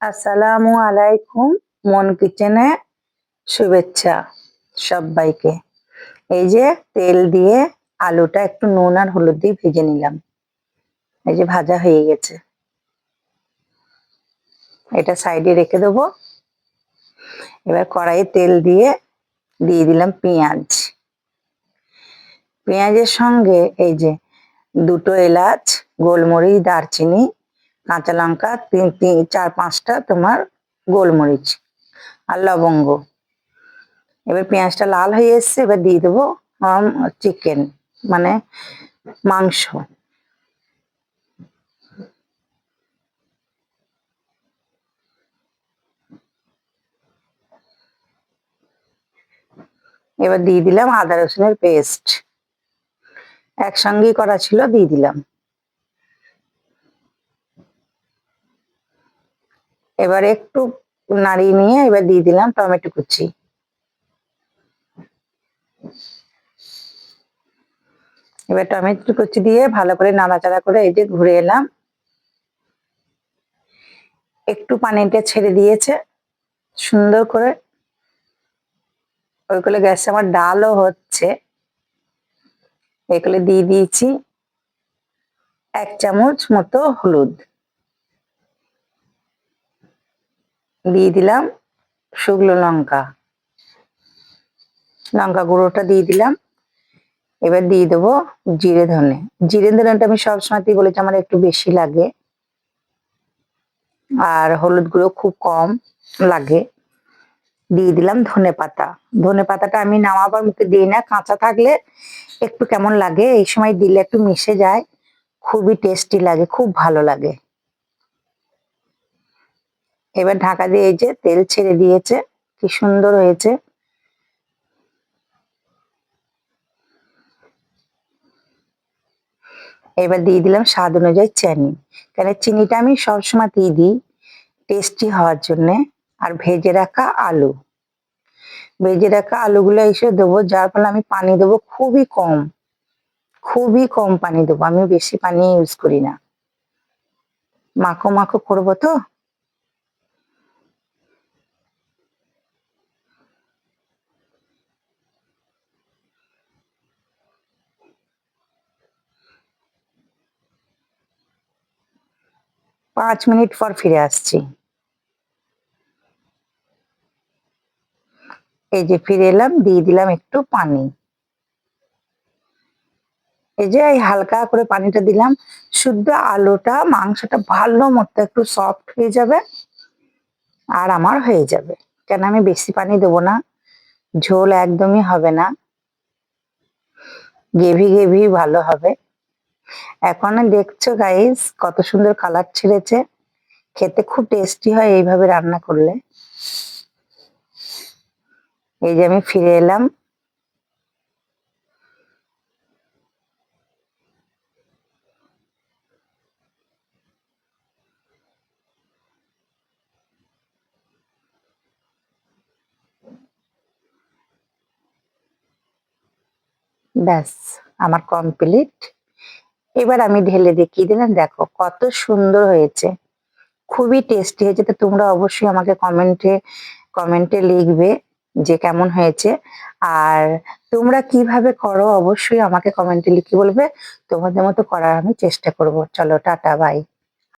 আসসালামু আলাইকুম। মন কিচেনে শুভেচ্ছা সবাইকে। এই যে তেল দিয়ে আলুটা একটু নুন আর হলুদ দিয়ে ভেজে নিলাম। এই যে ভাজা হয়ে গেছে, এটা সাইডে রেখে দেবো। এবার কড়াইয়ে তেল দিয়ে দিলাম পেঁয়াজ। পেঁয়াজের সঙ্গে এই যে দুটো এলাচ, গোলমরিচ, দারচিনি, কাঁচা লঙ্কা, চার পাঁচটা তোমার গোলমরিচ আর লবঙ্গ। এবার পেঁয়াজটা লাল হয়ে এসছে, এবার দিয়ে দেবো চিকেন মানে মাংস। এবার দিয়ে দিলাম আদা রসুনের পেস্ট, একসঙ্গেই করা ছিল, দিয়ে দিলাম। এবার একটু নাড়িয়ে নিয়ে এবার দিয়ে দিলাম টমেটো কুচি। এবার টমেটো কুচি দিয়ে ভালো করে নাড়াচাড়া করে এই যে ঘুরে এলাম। একটু পানিটা ছেড়ে দিয়েছে সুন্দর করে। ওইগুলো গ্যাসে আমার ডালও হচ্ছে, এগুলো দিয়ে দিয়েছি 1 চামচ মতো হলুদ, দিয়ে দিলাম শুকনো লঙ্কা, লঙ্কা গুঁড়োটা দিয়ে দিলাম। এবার দিয়ে দেবো জিরে ধনে। জিরে ধনেটা আমি সবসময়তেই বলেছি আমার একটু বেশি লাগে, আর হলুদ গুঁড়ো খুব কম লাগে। দিয়ে দিলাম ধনে পাতা। ধনে পাতাটা আমি নামাবার মুখে দিই না, কাঁচা থাকলে একটু কেমন লাগে, এই সময় দিলে একটু মিশে যায়, খুবই টেস্টি লাগে, খুব ভালো লাগে। এবার ঢাকা দিয়ে এই যে তেল ছেড়ে দিয়েছে, কি সুন্দর হয়েছে। এবার দিয়ে দিলাম স্বাদ অনুযায়ী চিনি, কারণ চিনিটা আমি সবসময়তেই দিই টেস্টি হওয়ার জন্যে। আর ভেজে রাখা আলু, ভেজে রাখা আলুগুলো এসে দেবো, যার ফলে আমি পানি দেবো খুবই কম, খুবই কম পানি দেবো, আমি বেশি পানি ইউজ করি না, মাখো মাখো করবো তো। 5 মিনিট পর ফিরে আসছি। এই যে ফিরে এলাম, দিয়ে দিলাম একটু পানি। এই যে এই হালকা করে পানিটা দিলাম, শুদ্ধ আলুটা মাংসটা ভালো মতো একটু সফট হয়ে যাবে আর আমার হয়ে যাবে। কেন আমি বেশি পানি দেবো না, ঝোল একদমই হবে না, গ্রেভি গ্রেভি ভালো হবে। এখন দেখছো গাইস কত সুন্দর কালার ছেড়েছে, খেতে খুব টেস্টি হয় এইভাবে রান্না করলে। এই যে আমি ফিরে এলাম। ব্যাস আমার কমপ্লিট। এবার আমি ঢেলে দেখিয়ে দিলাম, দেখো কত সুন্দর হয়েছে, খুবই টেস্টি হয়েছে। তো তোমরা অবশ্যই আমাকে কমেন্টে লিখবে যে কেমন হয়েছে, আর তোমরা কিভাবে করো অবশ্যই আমাকে কমেন্টে লিখে বলবে। তোমাদের মতো করার আমি চেষ্টা করব। চলো টাটা, বাই।